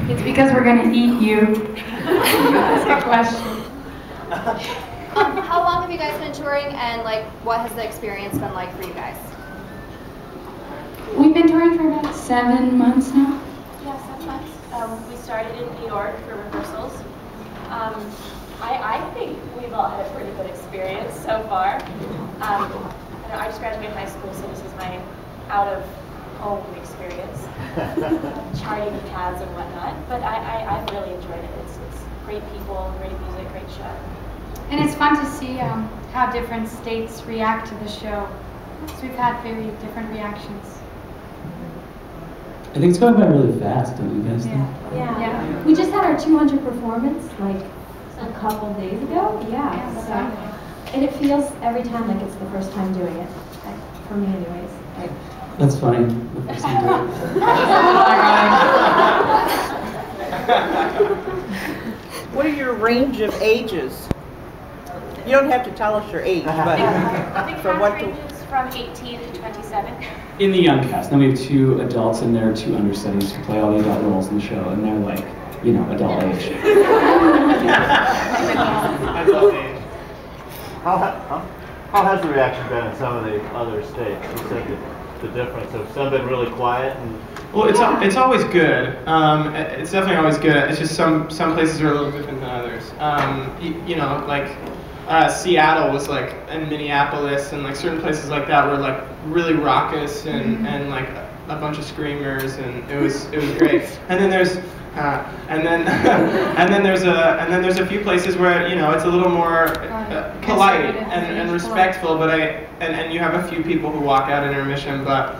It's because we're going to eat you. That's a question. How long have you guys been touring, and like, what has the experience been like for you guys? We've been touring for about 7 months now. Yeah, 7 months. We started in New York for rehearsals. I think we've all had a pretty good experience so far. I just graduated high school, so this is my out-of-home experience, charting paths and whatnot. But I've really enjoyed it. It's great people, great music, great show. And it's fun to see how different states react to the show. So we've had very different reactions. I think it's going by really fast, don't you guys think? Yeah. We just had our 200 performance like a couple days ago. Yeah. So, and it feels every time like it's the first time doing it. For me, anyways. That's funny. The first time doing it. What are your range of ages? You don't have to tell us your age, but I think from what range is from 18 to 27. In the young cast, then we have 2 adults and there are 2 understudies who play all the adult roles in the show, and they're like, you know, adult age. Adult age. How has the reaction been in some of the other states? You said the difference. Have some been really quiet? Well, it's always good. It's definitely always good. It's just some places are a little different than others. You know, like Seattle was like, and Minneapolis, and like certain places like that were like really raucous and like a bunch of screamers, and it was great. And then there's and then there's a few places where, you know, it's a little more polite and respectful, but and you have a few people who walk out in intermission, but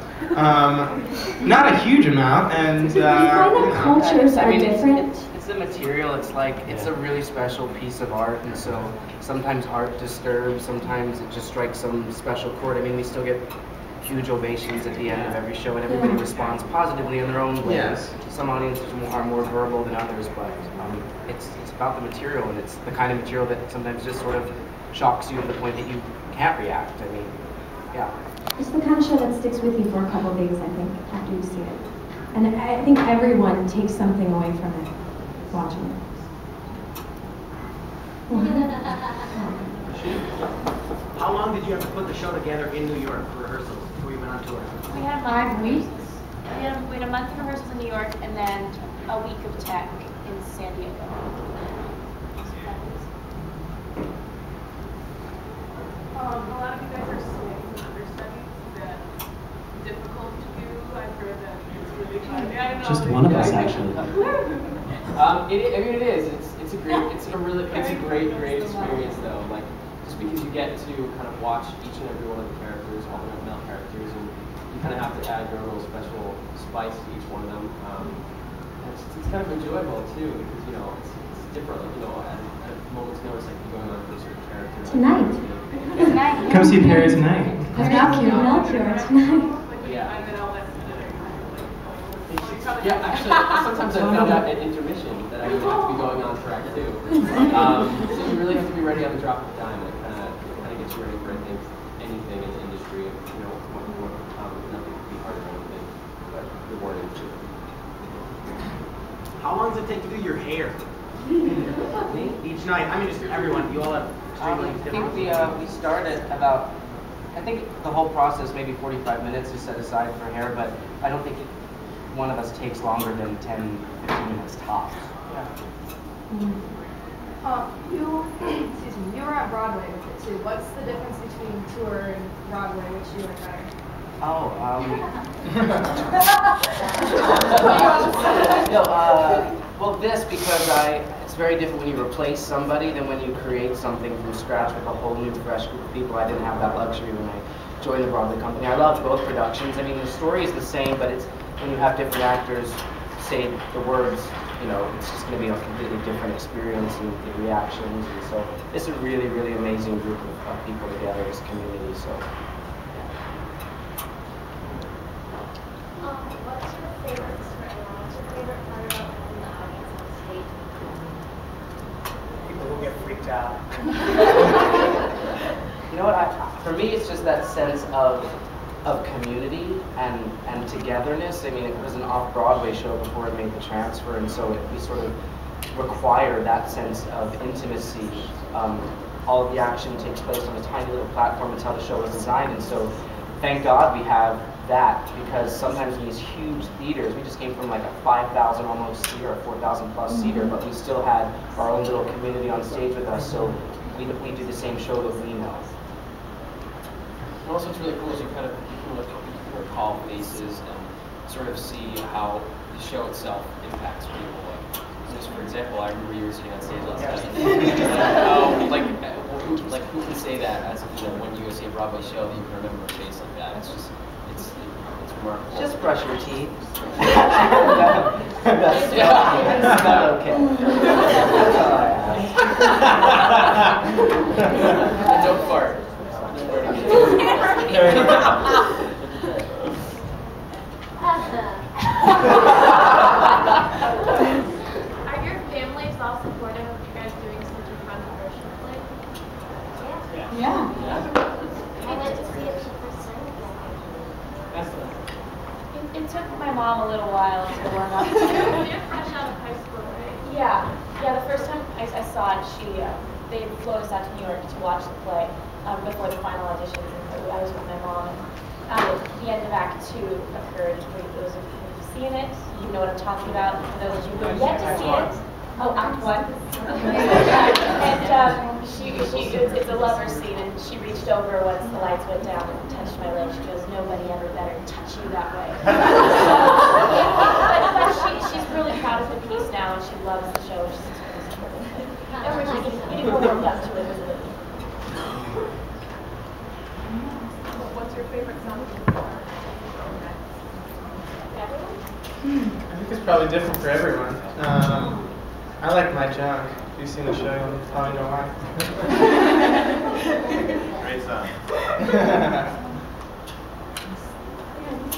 not a huge amount. And do you find that cultures are different? It's the material. It's like it's a really special piece of art, and so sometimes art disturbs. Sometimes it just strikes some special chord. I mean, we still get huge ovations at the end of every show, and everybody responds positively in their own ways. Yes. Some audiences are more verbal than others, but it's about the material, and it's the kind of material that sometimes just sort of shocks you to the point that you can't react. I mean, yeah. It's the kind of show that sticks with you for a couple of days, I think, after you see it. And I think everyone takes something away from it, watching it. How long did you have to put the show together in New York for rehearsals before you went on tour? We had 5 weeks. We had a month of rehearsals in New York, and then a week of tech in San Diego. A lot of you guys are sitting understudies. Is that difficult to do? I've heard that it's really fun. Just one of us, actually. I mean, it is. It's a great experience, though. Like, just because you get to kind of watch each and every one of the characters, all the male characters, and you kind of have to add your own special spice to each one of them. It's kind of enjoyable too, because you know it's different. You know, at a moment's notice, like going on for a certain character. Tonight. Come see Perry tonight. Melchior tonight. Yeah. Yeah, actually, sometimes I found out at intermission that I would have to be going on for Act 2. So you really have to be ready on the drop of a dime. It kind of gets you ready for anything in the industry. You know, nothing could be harder than anything, but rewarding too. How long does it take to do your hair? Each night. I mean, just everyone. You all have extremely different. I think we start at about. I think the whole process maybe 45 minutes is set aside for hair, but I don't think one of us takes longer than 10, 15 minutes tops. Yeah. You were at Broadway with it too. What's the difference between tour and Broadway, which you like better? Well, this because it's very different when you replace somebody than when you create something from scratch with a whole new, fresh group of people. I didn't have that luxury when I joined the Broadway company. I loved both productions. I mean, the story is the same, but it's when you have different actors say the words, you know, it's just going to be a completely different experience and the reactions. And so it's a really, really amazing group of people together as a community. So. What's your favorite part about having the audience on stage? People will get freaked out. You know what? For me, it's just that sense of of community and togetherness. I mean, it was an off-Broadway show before it made the transfer, and so we sort of require that sense of intimacy. All of the action takes place on a tiny little platform. It's how the show was designed, and so thank God we have that, because sometimes in these huge theaters, we just came from like a 5,000 almost seater, a 4,000 plus seater, but we still had our own little community on stage with us, so we do the same show that we know. And also, what's really cool is you can recall faces and sort of see how the show itself impacts people. Just for example, I remember you were sitting on stage last night. Who can say that as when you go see a Broadway show that you can remember a face like that? It's just, it's remarkable. Just brush your teeth. That's not okay. And don't fart. Are your families all supportive of you guys doing such a controversial play? Yeah. I went to see it for the first time. It took my mom a little while to warm up. You're fresh out of high school, right? Yeah. The first time I saw it, they flew us out to New York to watch the play before the final auditions, and I was with my mom. And the end of Act 2 occurred. For those of you who've seen it, you know what I'm talking about. For those of you who have yet to see it, Act 1. And it's a lover scene, and she reached over once the lights went down and touched my leg. She goes, "Nobody ever better touch you that way." but she's really proud of the piece now, and she loves the show, and she's really supportive. And we're just getting more warmed up to it, isn't it? What's your favorite song? I think it's probably different for everyone. I like My Junk. If you've seen the show, you'll probably know why. Great song.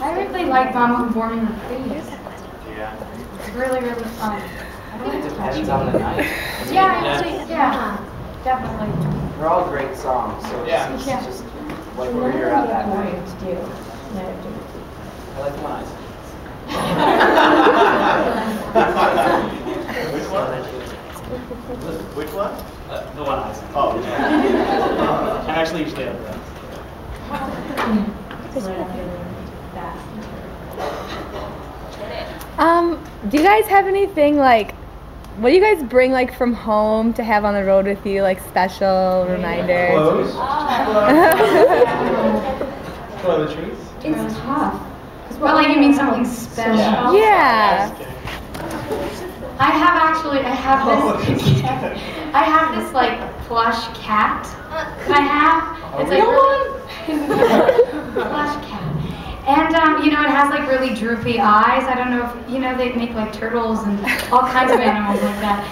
I really like Mama Who Bore Me the Freeze. Yeah. It's really, really fun. I think it depends on the night. Yeah, definitely. They're all great songs, so it's just like where you're at that night. I like the eyes. Which one? Which one? The one eyes. Oh. I actually usually have that. Do you guys have anything like, what do you guys bring like from home to have on the road with you, like special reminders? Clothes? Toiletries? It's tough. Well, like you mean something special? Yeah. I have this like plush cat. I have. It's like plush cat. And it has like really droopy eyes. I don't know if they make like turtles and all kinds of animals like that.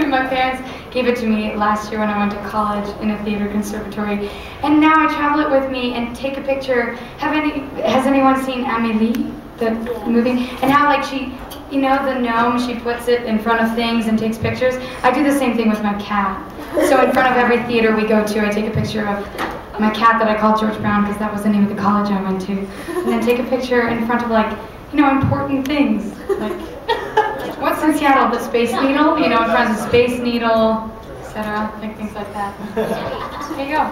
My parents gave it to me last year when I went to college in a theater conservatory. And now I travel it with me and take a picture. Has anyone seen Amélie, the movie? And how like she, the gnome, she puts it in front of things and takes pictures. I do the same thing with my cat. So in front of every theater we go to, I take a picture of my cat that I called George Brown because that was the name of the college I went to. And then take a picture in front of like, important things. Like, what's in Seattle? The Space Needle? In front of the Space Needle, etc. Like things like that. There you go.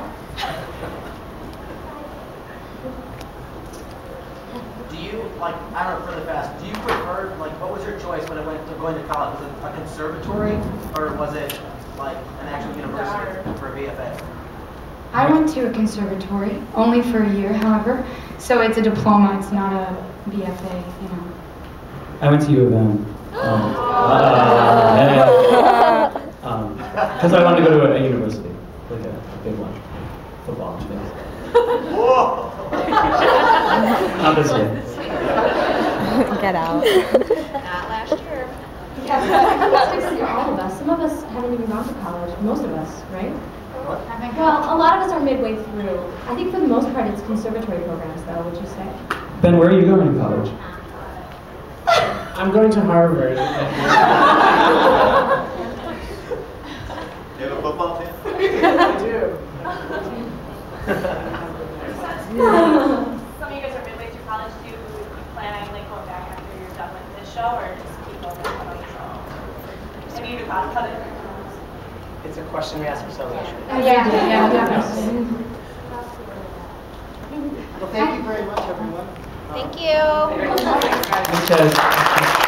Do you, I don't know, really fast, do you prefer, what was your choice when it went to going to college? Was it a conservatory, or was it, an actual university for a BFA? I went to a conservatory, only for a year, however. So it's a diploma, it's not a BFA, I went to U of M. Because I wanted to go to a university, like a big one, football and things. Whoa! Not this year. Get out. Not last year. Yeah, all of us. Some of us haven't even gone to college. Most of us, right? Well, a lot of us are midway through. I think for the most part it's conservatory programs, though, would you say? Ben, where are you going to college? I'm going to Harvard. You have a football team? I do. Some of you guys are midway through college. Do you plan on like going back after you're done with this show, or just keep going on the show? Maybe you could cut it. It's a question we ask ourselves. Yeah, definitely. Well, thank you very much, everyone. Thank you. Thanks, guys.